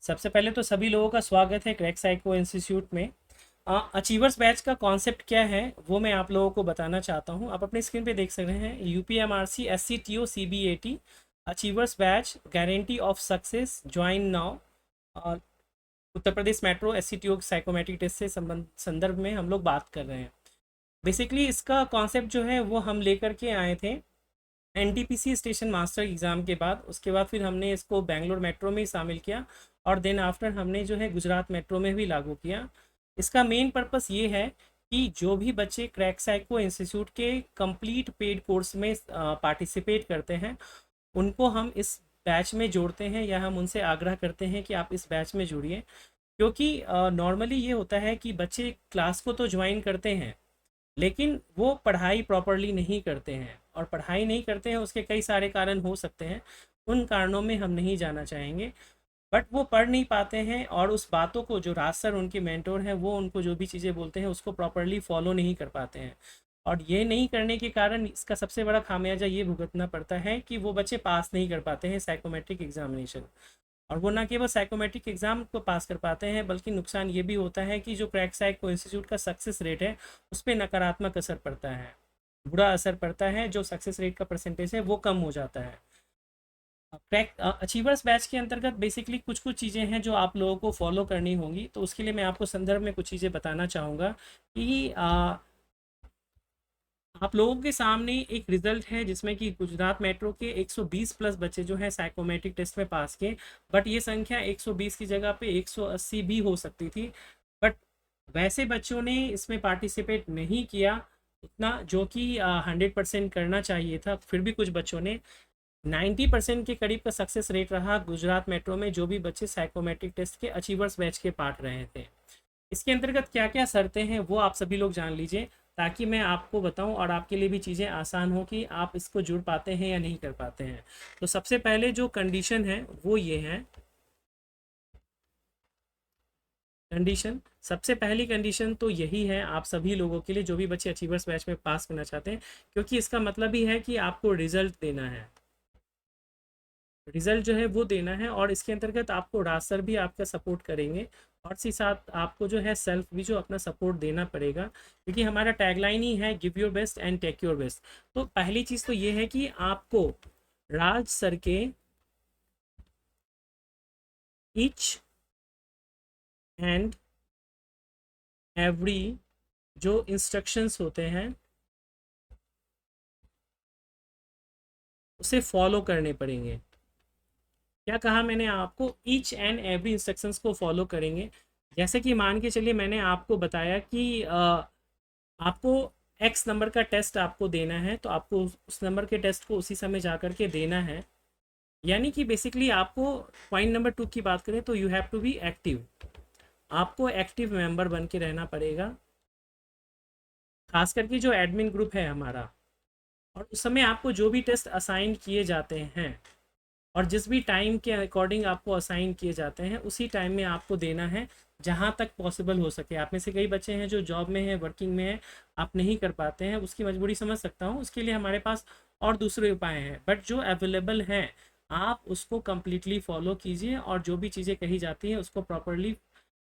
सबसे पहले तो सभी लोगों का स्वागत है क्रैक साइको इंस्टीट्यूट में। अचीवर्स बैच का कॉन्सेप्ट क्या है वो मैं आप लोगों को बताना चाहता हूँ। आप अपनी स्क्रीन पे देख सकते हैं UPMRC SCTO CBAT achievers batch guarantee of success join now. Uttar Pradesh metro SCTO psychometric test से संदर्भ में हम लोग बात कर रहे हैं। बेसिकली इसका कॉन्सेप्ट जो है वो हम लेकर के आए थे NTPC स्टेशन मास्टर एग्ज़ाम के बाद। उसके बाद फिर हमने इसको बेंगलोर मेट्रो में ही शामिल किया और देन आफ्टर हमने जो है गुजरात मेट्रो में भी लागू किया। इसका मेन पर्पस ये है कि जो भी बच्चे क्रैक साइको इंस्टीट्यूट के कंप्लीट पेड कोर्स में पार्टिसिपेट करते हैं उनको हम इस बैच में जोड़ते हैं या हम उनसे आग्रह करते हैं कि आप इस बैच में जुड़िए। क्योंकि नॉर्मली ये होता है कि बच्चे क्लास को तो ज्वाइन करते हैं लेकिन वो पढ़ाई प्रॉपरली नहीं करते हैं, और पढ़ाई नहीं करते हैं उसके कई सारे कारण हो सकते हैं। उन कारणों में हम नहीं जाना चाहेंगे, बट वो पढ़ नहीं पाते हैं और उस बातों को जो राज सर उनके मेंटोर हैं वो उनको जो भी चीज़ें बोलते हैं उसको प्रॉपरली फॉलो नहीं कर पाते हैं। और ये नहीं करने के कारण इसका सबसे बड़ा खामियाजा ये भुगतना पड़ता है कि वो बच्चे पास नहीं कर पाते हैं साइकोमेट्रिक एग्जामिनेशन। और वो ना केवल साइकोमेट्रिक एग्जाम को पास कर पाते हैं बल्कि नुकसान ये भी होता है कि जो क्रैक साइको इंस्टीट्यूट का सक्सेस रेट है उस पर नकारात्मक असर पड़ता है, बुरा असर पड़ता है। जो सक्सेस रेट का परसेंटेज है वो कम हो जाता है। क्रैक अचीवर्स बैच के अंतर्गत बेसिकली कुछ कुछ चीज़ें हैं जो आप लोगों को फॉलो करनी होंगी, तो उसके लिए मैं आपको संदर्भ में कुछ चीज़ें बताना चाहूँगा कि आप लोगों के सामने एक रिजल्ट है जिसमें कि गुजरात मेट्रो के 120 प्लस बच्चे जो हैं साइकोमेट्रिक टेस्ट में पास किए। बट ये संख्या 120 की जगह पे 180 भी हो सकती थी। बट वैसे बच्चों ने इसमें पार्टिसिपेट नहीं किया उतना जो कि 100% करना चाहिए था। फिर भी कुछ बच्चों ने 90% के करीब का सक्सेस रेट रहा गुजरात मेट्रो में, जो भी बच्चे साइकोमेट्रिक टेस्ट के अचीवर्स बैच के पार्ट रहे थे। इसके अंतर्गत क्या क्या शर्तें हैं वो आप सभी लोग जान लीजिए ताकि मैं आपको बताऊं और आपके लिए भी चीज़ें आसान हो कि आप इसको जुड़ पाते हैं या नहीं कर पाते हैं। तो सबसे पहले जो कंडीशन है वो ये है। कंडीशन, सबसे पहली कंडीशन तो यही है आप सभी लोगों के लिए जो भी बच्चे अचीवर्स बैच में पास करना चाहते हैं, क्योंकि इसका मतलब ही है कि आपको रिजल्ट देना है। रिजल्ट जो है वो देना है और इसके अंतर्गत आपको राज सर भी आपका सपोर्ट करेंगे और इसी साथ आपको जो है सेल्फ भी जो अपना सपोर्ट देना पड़ेगा, क्योंकि हमारा टैगलाइन ही है give your best and take your best. तो पहली चीज़ तो ये है कि आपको राज सर के ईच एंड एवरी जो इंस्ट्रक्शंस होते हैं उसे फॉलो करने पड़ेंगे। क्या कहा मैंने आपको? ईच एंड एवरी इंस्ट्रक्शंस को फॉलो करेंगे। जैसे कि मान के चलिए मैंने आपको बताया कि आपको एक्स नंबर का टेस्ट आपको देना है, तो आपको उस नंबर के टेस्ट को उसी समय जा कर के देना है। यानी कि बेसिकली आपको पॉइंट नंबर 2 की बात करें तो you have to be active. आपको एक्टिव मेंबर बन के रहना पड़ेगा, खास करके जो एडमिन ग्रुप है हमारा। और उस समय आपको जो भी टेस्ट असाइन किए जाते हैं और जिस भी टाइम के अकॉर्डिंग आपको असाइन किए जाते हैं उसी टाइम में आपको देना है जहाँ तक पॉसिबल हो सके। आप में से कई बच्चे हैं जो जॉब में हैं, वर्किंग में हैं, आप नहीं कर पाते हैं, उसकी मजबूरी समझ सकता हूँ। उसके लिए हमारे पास और दूसरे उपाय हैं, बट जो अवेलेबल हैं आप उसको कम्प्लीटली फॉलो कीजिए और जो भी चीज़ें कही जाती हैं उसको प्रॉपरली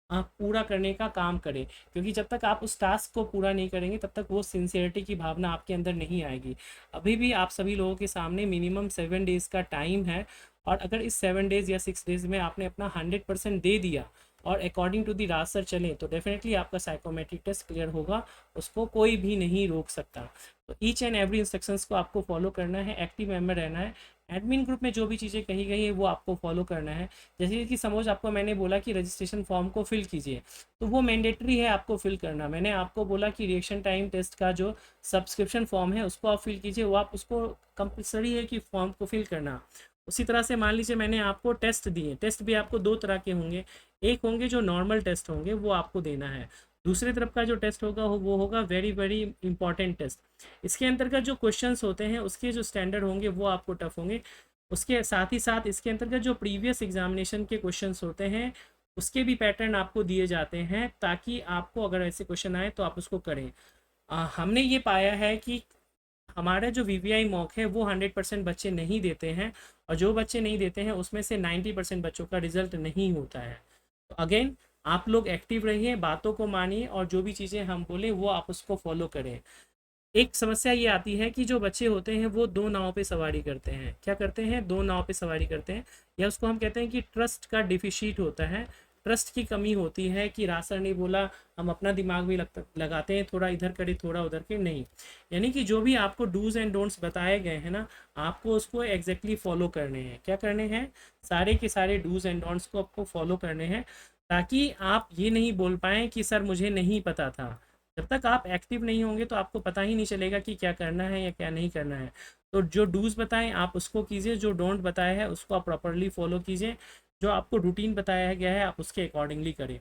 पूरा करने का काम करें। क्योंकि जब तक आप उस टास्क को पूरा नहीं करेंगे तब तक वो सिंसियरिटी की भावना आपके अंदर नहीं आएगी। अभी भी आप सभी लोगों के सामने मिनिमम 7 डेज़ का टाइम है, और अगर इस 7 डेज़ या 6 डेज़ में आपने अपना 100% दे दिया और according to the Raj sir चलें तो डेफिनेटली आपका साइकोमेट्रिक टेस्ट क्लियर होगा, उसको कोई भी नहीं रोक सकता। तो ईच एंड एवरी इंस्ट्रक्शंस को आपको फॉलो करना है, एक्टिव मेंबर रहना है, एडमिन ग्रुप में जो भी चीज़ें कही गई है वो आपको फॉलो करना है। जैसे कि सपोज आपको मैंने बोला कि रजिस्ट्रेशन फॉर्म को फिल कीजिए, तो वो मैंडेटरी है आपको फिल करना। मैंने आपको बोला कि रिएक्शन टाइम टेस्ट का जो सब्सक्रिप्शन फॉर्म है उसको आप फिल कीजिए, वो आप उसको कंपलसरी है कि फॉर्म को फिल करना। उसी तरह से मान लीजिए मैंने आपको टेस्ट दिए, टेस्ट भी आपको दो तरह के होंगे। एक होंगे जो नॉर्मल टेस्ट होंगे वो आपको देना है, दूसरी तरफ का जो टेस्ट होगा वो होगा वेरी वेरी इंपॉर्टेंट टेस्ट। इसके अंतर्गत जो क्वेश्चंस होते हैं उसके जो स्टैंडर्ड होंगे वो आपको टफ होंगे। उसके साथ ही साथ इसके अंतर्गत जो प्रीवियस एग्जामिनेशन के क्वेश्चंस होते हैं उसके भी पैटर्न आपको दिए जाते हैं ताकि आपको अगर ऐसे क्वेश्चन आए तो आप उसको करें। हमने ये पाया है कि हमारा जो वीवीआई मॉक है वो 100% बच्चे नहीं देते हैं, और जो बच्चे नहीं देते हैं उसमें से 90% बच्चों का रिजल्ट नहीं होता है। तो अगेन, आप लोग एक्टिव रहिए, बातों को मानिए, और जो भी चीज़ें हम बोलें वो आप उसको फॉलो करें। एक समस्या ये आती है कि जो बच्चे होते हैं वो दो नाव पे सवारी करते हैं। क्या करते हैं? दो नाव पे सवारी करते हैं, या उसको हम कहते हैं कि ट्रस्ट का डिफिशिट होता है, ट्रस्ट की कमी होती है कि रासर ने बोला, हम अपना दिमाग भी लगाते हैं, थोड़ा इधर करे थोड़ा उधर के नहीं। यानी कि जो भी आपको डूज एंड डोंट्स बताए गए हैं ना, आपको उसको एग्जैक्टली फॉलो करने हैं। क्या करने हैं? सारे के सारे डूज एंड डोंट्स को आपको फॉलो करने हैं, ताकि आप ये नहीं बोल पाएँ कि सर मुझे नहीं पता था। जब तक आप एक्टिव नहीं होंगे तो आपको पता ही नहीं चलेगा कि क्या करना है या क्या नहीं करना है। तो जो डूज़ बताएं आप उसको कीजिए, जो डोंट बताया है उसको आप प्रॉपरली फॉलो कीजिए, जो आपको रूटीन बताया गया है आप उसके अकॉर्डिंगली करें।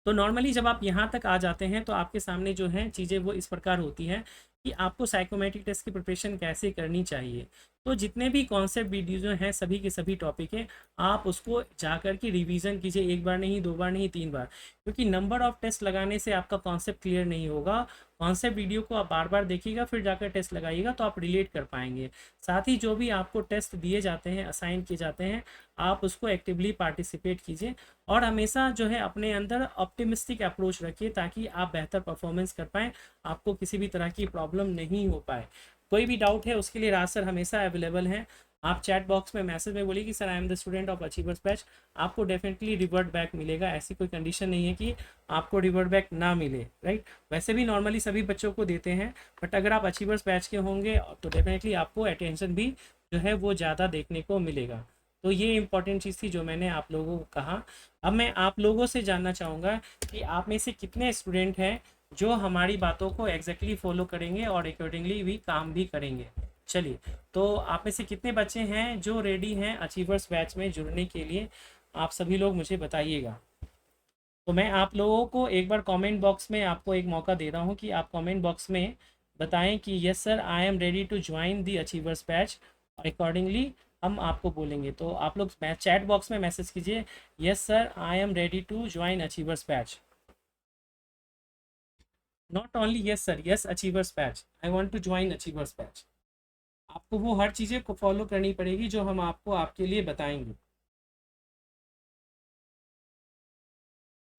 तो नॉर्मली जब आप यहाँ तक आ जाते हैं तो आपके सामने जो है चीज़ें वो इस प्रकार होती हैं कि आपको साइकोमेट्रिक टेस्ट की प्रिपरेशन कैसे करनी चाहिए। तो जितने भी कॉन्सेप्ट वीडियोज़ हैं सभी के सभी टॉपिक हैं, आप उसको जाकर के रिवीजन कीजिए, एक बार नहीं, दो बार नहीं, 3 बार। क्योंकि नंबर ऑफ टेस्ट लगाने से आपका कॉन्सेप्ट क्लियर नहीं होगा। कॉन्सेप्ट वीडियो को आप बार बार देखिएगा, फिर जाकर टेस्ट लगाइएगा तो आप रिलेट कर पाएंगे। साथ ही जो भी आपको टेस्ट दिए जाते हैं, असाइन किए जाते हैं, आप उसको एक्टिवली पार्टिसिपेट कीजिए, और हमेशा जो है अपने अंदर ऑप्टिमिस्टिक अप्रोच रखिए ताकि आप बेहतर परफॉर्मेंस कर पाएँ, आपको किसी भी तरह की प्रॉब्लम नहीं हो पाए। कोई भी डाउट है उसके लिए राज सर हमेशा अवेलेबल हैं। आप चैट बॉक्स में मैसेज में बोलिए कि sir I am the student of achievers batch, आपको डेफिनेटली रिवर्ट बैक मिलेगा। ऐसी कोई कंडीशन नहीं है कि आपको रिवर्ट बैक ना मिले, राइट। वैसे भी नॉर्मली सभी बच्चों को देते हैं, बट अगर आप अचीवर्स बैच के होंगे तो डेफिनेटली आपको अटेंशन भी जो है वो ज़्यादा देखने को मिलेगा। तो ये इंपॉर्टेंट चीज़ थी जो मैंने आप लोगों को कहा। अब मैं आप लोगों से जानना चाहूँगा कि आप में से कितने स्टूडेंट हैं जो हमारी बातों को एग्जैक्टली फॉलो करेंगे और अकॉर्डिंगली भी काम भी करेंगे। चलिए, तो आप में से कितने बच्चे हैं जो रेडी हैं अचीवर्स बैच में जुड़ने के लिए? आप सभी लोग मुझे बताइएगा। तो मैं आप लोगों को एक बार कमेंट बॉक्स में आपको एक मौका दे रहा हूँ कि आप कमेंट बॉक्स में बताएं कि yes sir I am ready to join the achievers batch, accordingly हम आपको बोलेंगे। तो आप लोग चैट बॉक्स में मैसेज कीजिए, yes sir I am ready to join achievers batch. Not only yes sir, yes achievers batch, I want to join achievers batch. आपको वो हर चीज़ें को फॉलो करनी पड़ेगी जो हम आपको आपके लिए बताएंगे।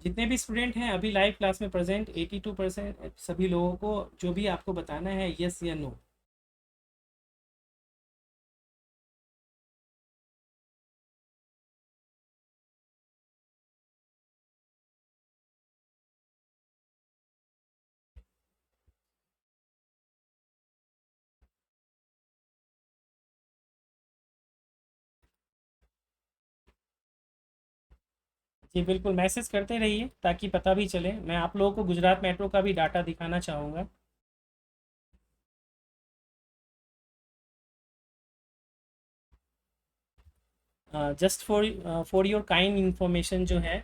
जितने भी स्टूडेंट हैं अभी लाइव क्लास में प्रेजेंट, 82% सभी लोगों को जो भी आपको बताना है यस या नो। जी बिल्कुल, मैसेज करते रहिए ताकि पता भी चले। मैं आप लोगों को गुजरात मेट्रो का भी डाटा दिखाना चाहूँगा। Just for your kind information जो है,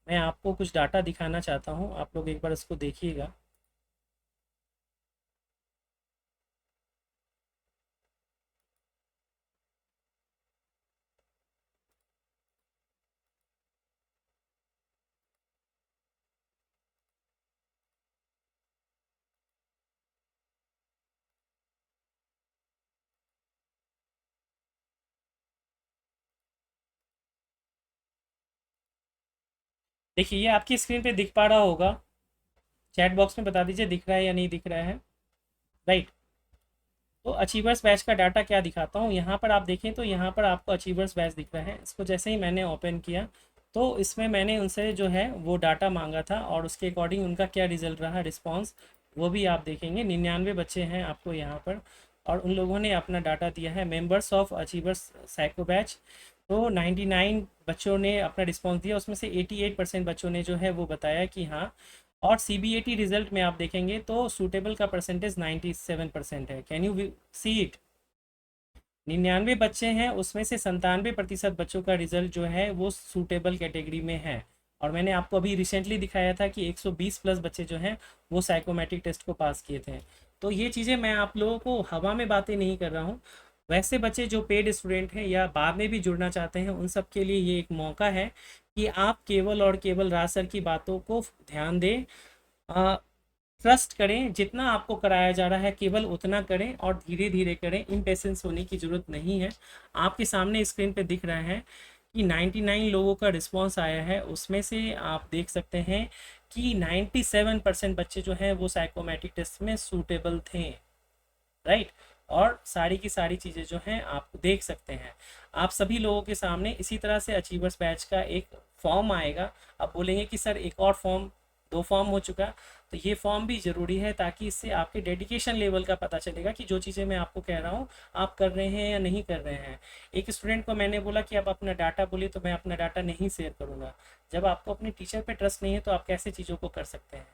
मैं आपको कुछ डाटा दिखाना चाहता हूँ, आप लोग एक बार इसको देखिएगा। देखिए ये आपकी स्क्रीन पे दिख पा रहा होगा, चैट बॉक्स में बता दीजिए दिख रहा है या नहीं दिख रहा है, राइट। तो अचीवर्स बैच का डाटा क्या दिखाता हूँ, यहाँ पर आप देखें तो यहाँ पर आपको अचीवर्स बैच दिख रहा है। इसको जैसे ही मैंने ओपन किया तो इसमें मैंने उनसे जो है वो डाटा मांगा था, और उसके अकॉर्डिंग उनका क्या रिजल्ट रहा, रिस्पॉन्स, वो भी आप देखेंगे। 99 बच्चे हैं आपको यहाँ पर, और उन लोगों ने अपना डाटा दिया है। Members of achievers psycho batch, तो 99 बच्चों ने अपना रिस्पॉन्स दिया, उसमें से 88% बच्चों ने जो है वो बताया कि हाँ। और CBAT रिजल्ट में आप देखेंगे तो सूटेबल का परसेंटेज 97% है। Can you see it? 99 बच्चे हैं, उसमें से 97% बच्चों का रिजल्ट जो है वो सूटेबल कैटेगरी में है। और मैंने आपको अभी रिसेंटली दिखाया था कि 120 प्लस बच्चे जो हैं वो साइकोमेट्रिक टेस्ट को पास किए थे। तो ये चीज़ें मैं आप लोगों को हवा में बातें नहीं कर रहा हूँ। वैसे बच्चे जो पेड स्टूडेंट हैं या बाद में भी जुड़ना चाहते हैं, उन सब के लिए ये एक मौका है कि आप केवल और केवल राज सर की बातों को ध्यान दें। ट्रस्ट करें, जितना आपको कराया जा रहा है केवल उतना करें और धीरे धीरे करें, इम्पेशेंस होने की ज़रूरत नहीं है। आपके सामने स्क्रीन पे दिख रहा है कि 99 लोगों का रिस्पांस आया है, उसमें से आप देख सकते हैं कि 97% बच्चे जो हैं वो साइकोमेट्रिक टेस्ट में सूटेबल थे, राइट। और सारी की सारी चीज़ें जो हैं आप देख सकते हैं। आप सभी लोगों के सामने इसी तरह से अचीवर्स बैच का एक फॉर्म आएगा। आप बोलेंगे कि सर एक और फॉर्म, 2 फॉर्म हो चुका, तो ये फॉर्म भी ज़रूरी है ताकि इससे आपके डेडिकेशन लेवल का पता चलेगा कि जो चीज़ें मैं आपको कह रहा हूँ आप कर रहे हैं या नहीं कर रहे हैं। एक स्टूडेंट को मैंने बोला कि आप अपना डाटा बोलिए, तो मैं अपना डाटा नहीं शेयर करूँगा। जब आपको अपने टीचर पे ट्रस्ट नहीं है तो आप कैसे चीज़ों को कर सकते हैं।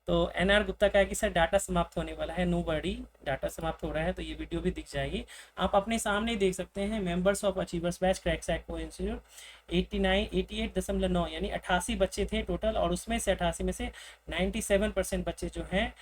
तो एनआर गुप्ता का है कि सर डाटा समाप्त होने वाला है, नो बड़ी डाटा समाप्त हो रहा है, तो ये वीडियो भी दिख जाएगी। आप अपने सामने देख सकते हैं members of achievers batch crack psycho institute 88.9 यानी 88 बच्चे थे टोटल, और उसमें से 88 में से 97% बच्चे जो हैं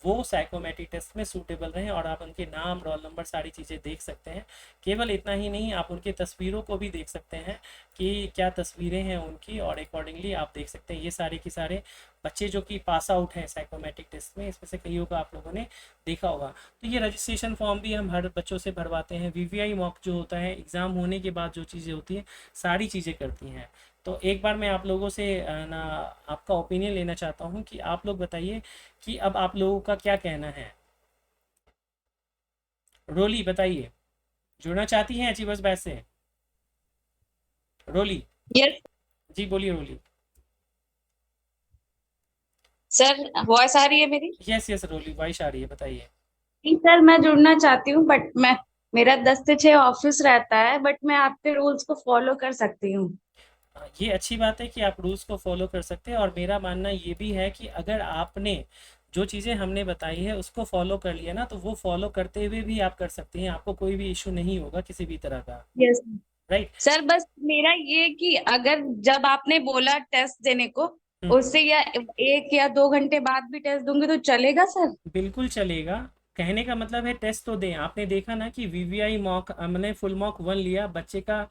वो साइकोमेट्रिक टेस्ट में सूटेबल रहे। और आप उनके नाम, रोल नंबर, सारी चीज़ें देख सकते हैं। केवल इतना ही नहीं, आप उनके तस्वीरों को भी देख सकते हैं कि क्या तस्वीरें हैं उनकी, और अकॉर्डिंगली आप देख सकते हैं ये सारे के सारे बच्चे जो कि पास आउट हैं साइकोमेट्रिक टेस्ट में। इसमें से कईयों का आप लोगों ने देखा होगा। तो ये रजिस्ट्रेशन फॉर्म भी हम हर बच्चों से भरवाते हैं। वीवीआई मॉक जो होता है एग्ज़ाम होने के बाद जो चीज़ें होती हैं सारी चीज़ें करती हैं। तो एक बार मैं आप लोगों से ना आपका ओपिनियन लेना चाहता हूँ कि आप लोग बताइए कि अब आप लोगों का क्या कहना है। रोली बताइए, जुड़ना चाहती हैं अचीवर्स बैच से? रोली, यस जी बोलिए रोली। सर, वॉइस आ रही है मेरी? यस यस रोली, वॉइस आ रही है, बताइए। जी सर, मैं जुड़ना चाहती हूँ, बट मैं मेरा 10 से 6 ऑफिस रहता है, बट मैं आपके रूल्स को फॉलो कर सकती हूँ। ये अच्छी बात है कि आप रूल्स को फॉलो कर सकते हैं, और मेरा मानना ये भी है कि अगर आपने जो चीज़ें हमने बताई है उसको फॉलो कर लिया ना, तो वो फॉलो करते हुए भी आप कर सकते हैं, आपको कोई भी इशू नहीं होगा किसी भी तरह का, यस राइट। सर, बस मेरा ये कि अगर जब आपने बोला टेस्ट देने को, उससे या 1 या 2 घंटे बाद भी टेस्ट दूंगी तो चलेगा सर? बिल्कुल चलेगा। कहने का मतलब है टेस्ट तो दें। आपने देखा ना कि वीवीआई मॉक हमने फुल मॉक 1 लिया, बच्चे का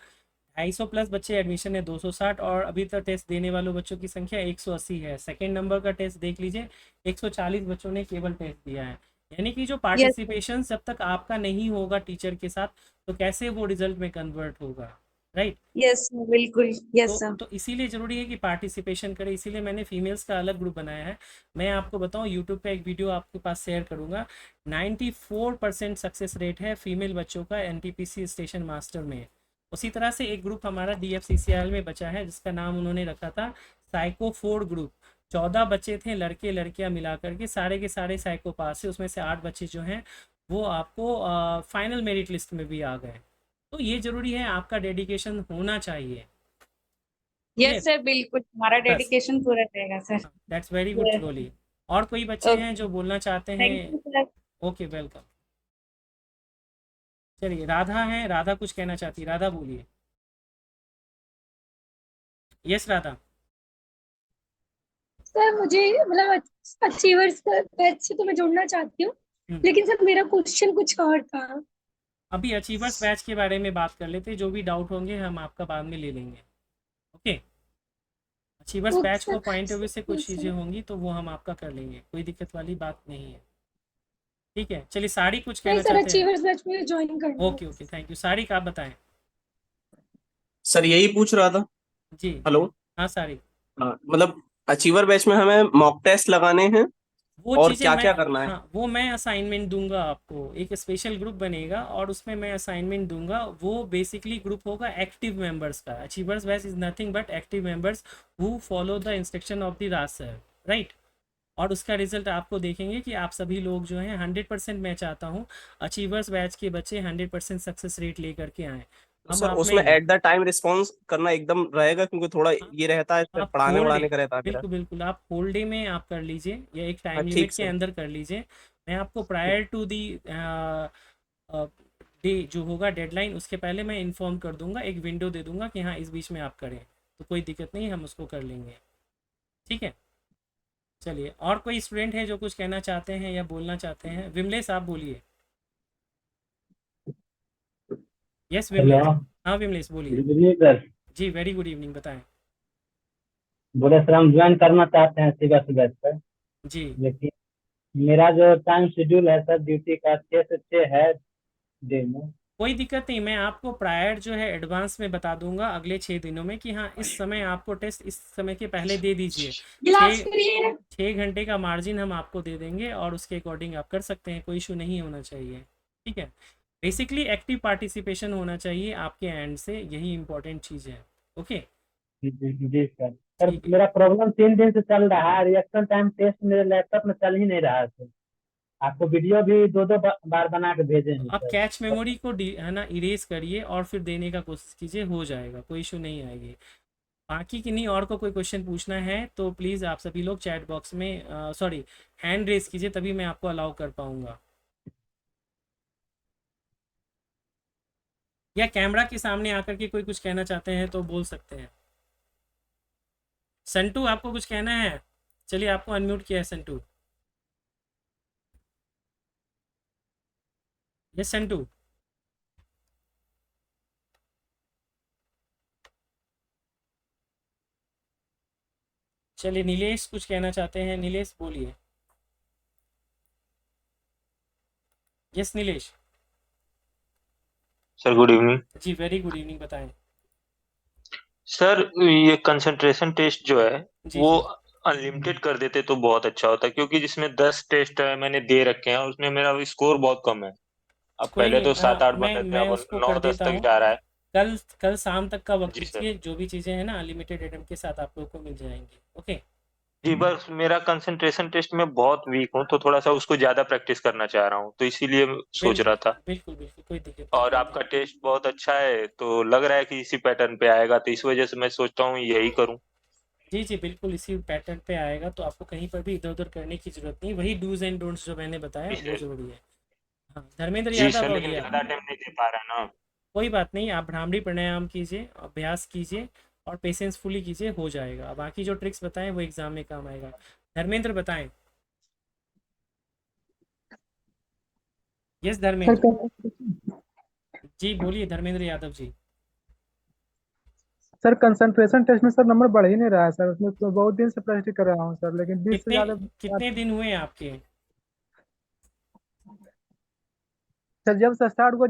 250 प्लस बच्चे एडमिशन है 260, और अभी तक टेस्ट देने वालों बच्चों की संख्या 180 है। सेकेंड नंबर का टेस्ट देख लीजिए, 140 बच्चों ने केवल टेस्ट दिया है। यानी कि जो यस सर। पार्टिसिपेशन जब तक आपका नहीं होगा टीचर के साथ, तो कैसे वो रिजल्ट में कन्वर्ट होगा, राइट। यस सर, बिल्कुल। Yes sir. तो इसीलिए ज़रूरी है कि पार्टिसिपेशन करें, इसीलिए मैंने फीमेल्स का अलग ग्रुप बनाया है। मैं आपको बताऊं, यूट्यूब पे एक वीडियो आपके पास शेयर करूंगा। 94% सक्सेस रेट है फीमेल बच्चों का एनटीपीसी स्टेशन मास्टर में। उसी तरह से एक ग्रुप हमारा डीएफसीसीआर में बचा है जिसका नाम उन्होंने रखा था साइको 4 ग्रुप। 14 बच्चे थे, लड़के लड़कियां मिलाकर के सारे साइको पास है। उसमें से 8 बच्चे जो हैं वो आपको फाइनल मेरिट लिस्ट में भी आ गए। तो ये ज़रूरी है, आपका डेडिकेशन होना चाहिए। Yes clear? सर, बिल्कुल हमारा बस, डेडिकेशन पूरा रहेगा sir. That's very good yes. Trolley. और कोई बच्चे हैं ओके। जो बोलना चाहते हैं? Thank you sir. Okay, welcome. चलिए, राधा है, राधा कुछ कहना चाहती है, राधा बोलिए। यस राधा। सर मुझे मतलब अचीवर्स का बैच से तो मैं जुड़ना चाहती हूँ, हम्म, लेकिन सर मेरा क्वेश्चन कुछ और था। अभी अचीवर्स बैच के बारे में बात कर लेते हैं, जो भी डाउट होंगे हम आपका बाद में ले लेंगे। ओके। अचीवर्स तो बैच सर को पॉइंट ऑफ व्यू से कुछ चीज़ें सर होंगी तो वो हम आपका कर लेंगे, कोई दिक्कत वाली बात नहीं है। ठीक है, चलिए साड़ी कुछ नहीं कहना सर, चाहते हैं? अचीवर्स बैच में ज्वाइन करना है। Okay okay, thank you. Sari का आप बताएं। सर यही पूछ रहा था। जी। हेलो। हाँ साड़ी। हाँ, मतलब अचीवर बैच में हमें मॉक टेस्ट लगाने हैं वो और चीज़ें क्या मैं, क्या करना है? हाँ वो मैं असाइनमेंट दूंगा आपको, एक स्पेशल ग्रुप बनेगा और उसमें मैं असाइनमेंट दूंगा। वो बेसिकली ग्रुप होगा एक्टिव मेंबर्स का। Achievers batch is nothing but active members who follow the instruction of the Raj sir, right. और उसका रिजल्ट आपको देखेंगे कि आप सभी लोग जो हैं 100%, मैं चाहता हूँ अचीवर्स बैच के बच्चे 100% सक्सेस रेट लेकर के आएँ। तो हम सर आप उसमें में एट द टाइम रिस्पॉन्स करना एकदम रहेगा, क्योंकि थोड़ा आप ये रहता है, फिर आप पढ़ाने होल डे, वढ़ाने का रहता है मेरा। बिल्कुल बिल्कुल, आप होल डे में आप कर लीजिए या एक हाँ टाइम लिमिट ठीक के सर। अंदर कर लीजिए। मैं आपको प्रायर टू दी डे जो होगा डेडलाइन, उसके पहले मैं इन्फॉर्म कर दूंगा, एक विंडो दे दूंगा कि हाँ इस बीच में आप करें, तो कोई दिक्कत नहीं, हम उसको कर लेंगे। ठीक है। चलिए, और कोई स्टूडेंट है जो कुछ कहना चाहते हैं या बोलना चाहते हैं? विमलेश आप बोलिए। Yes hello. विमलेश। हाँ विमलेश बोलिए। Good evening sir. जी वेरी गुड इवनिंग, बताएं। बोले सर हम ज्वाइन करना चाहते हैं सीबीएसई बैच पर। जी। लेकिन मेरा जो टाइम शेड्यूल है सर ड्यूटी का 6 से 6 है डे में। कोई दिक्कत नहीं, मैं आपको प्रायर जो है एडवांस में बता दूंगा अगले 6 दिनों में कि हाँ इस समय आपको टेस्ट इस समय के पहले दे दीजिए। गिलास छः करिए। 6 घंटे का मार्जिन हम आपको दे देंगे और उसके अकॉर्डिंग आप कर सकते हैं, कोई इशू नहीं होना चाहिए। ठीक है, बेसिकली एक्टिव पार्टिसिपेशन होना चाहिए आपके एंड से, यही इंपॉर्टेंट चीज़ है। ओके, जी सर। सर ठीक है। मेरा प्रॉब्लम 3 दिन से चल रहा है, रिएक्शन टाइम टेस्ट मेरे लैपटॉप में चल ही नहीं रहा है सर। आपको वीडियो भी 2 2 बार बना के भेजे हैं आप सर। कैच मेमोरी को है ना इरेज करिए और फिर देने का कोशिश कीजिए, हो जाएगा, कोई इशू नहीं आएगी। बाकी किन्हीं और को कोई क्वेश्चन पूछना है तो प्लीज़ आप सभी लोग चैट बॉक्स में सॉरी हैंड रेज कीजिए, तभी मैं आपको अलाउ कर पाऊँगा। या कैमरा के सामने आकर के कोई कुछ कहना चाहते हैं तो बोल सकते हैं। संटू आपको कुछ कहना है? चलिए, आपको अनम्यूट किया है संटू। यस संटू। चलिए, नीलेश कुछ कहना चाहते हैं, नीलेश बोलिए। Yes Nilesh. Sir good evening. जी वेरी गुड इवनिंग, बताएं। सर ये कंसंट्रेशन टेस्ट जो है जी वो जी। अनलिमिटेड कर देते तो बहुत अच्छा होता, क्योंकि जिसमें 10 टेस्ट है मैंने दे रखे हैं उसमें मेरा स्कोर बहुत कम है। अब कोई पहले नहीं, तो 7 8 बन मैं रहे थे, मैं अब उसको कर 9 10 देता तक हूँ। जा रहा है। कल कल शाम तक का वक्त जी सर। दीजिए, जो भी चीज़ें हैं ना अनलिमिटेड एडम के साथ आप लोग को मिल जाएंगी। ओके। जी बस मेरा कंसंट्रेशन टेस्ट में बहुत वीक हूँ, तो थोड़ा सा उसको ज्यादा प्रैक्टिस करना चाह रहा हूँ, तो इसीलिए सोच रहा था। बिल्कुल बिल्कुल, कोई दिक्कत नहीं, और कोई आपका टेस्ट बहुत अच्छा है तो लग रहा है कि इसी पैटर्न पे आएगा, तो इस वजह से मैं सोचता हूँ यही करूँ। जी जी बिल्कुल इसी पैटर्न पे आएगा, तो आपको कहीं पर भी इधर उधर करने की ज़रूरत नहीं, वही डूज एंड डोंट्स जो मैंने बताया जी वो सर। ज़रूरी है। हाँ, धर्मेंद्र जी यादव सर, हो लेकिन गया। ज्यादा टाइम नहीं दे पा रहा ना। कोई बात नहीं, आप भ्रामरी प्राणायाम कीजिए, अभ्यास कीजिए और पेशेंसफुली कीजिए, हो जाएगा। बाकी जो ट्रिक्स बताएं वो एग्जाम में काम आएगा। धर्मेंद्र बताएं। यस धर्मेंद्र। जी बोलिए Dharmendra Yadav ji. Sir concentration test में सर नंबर बढ़ ही नहीं रहा है सर, उसमें तो बहुत दिन से प्रैक्टिस कर रहा हूँ सर, लेकिन 20 से कितने ज्यादा कितने दिन हुए आपके? सर जब से स्टार्ट हुआ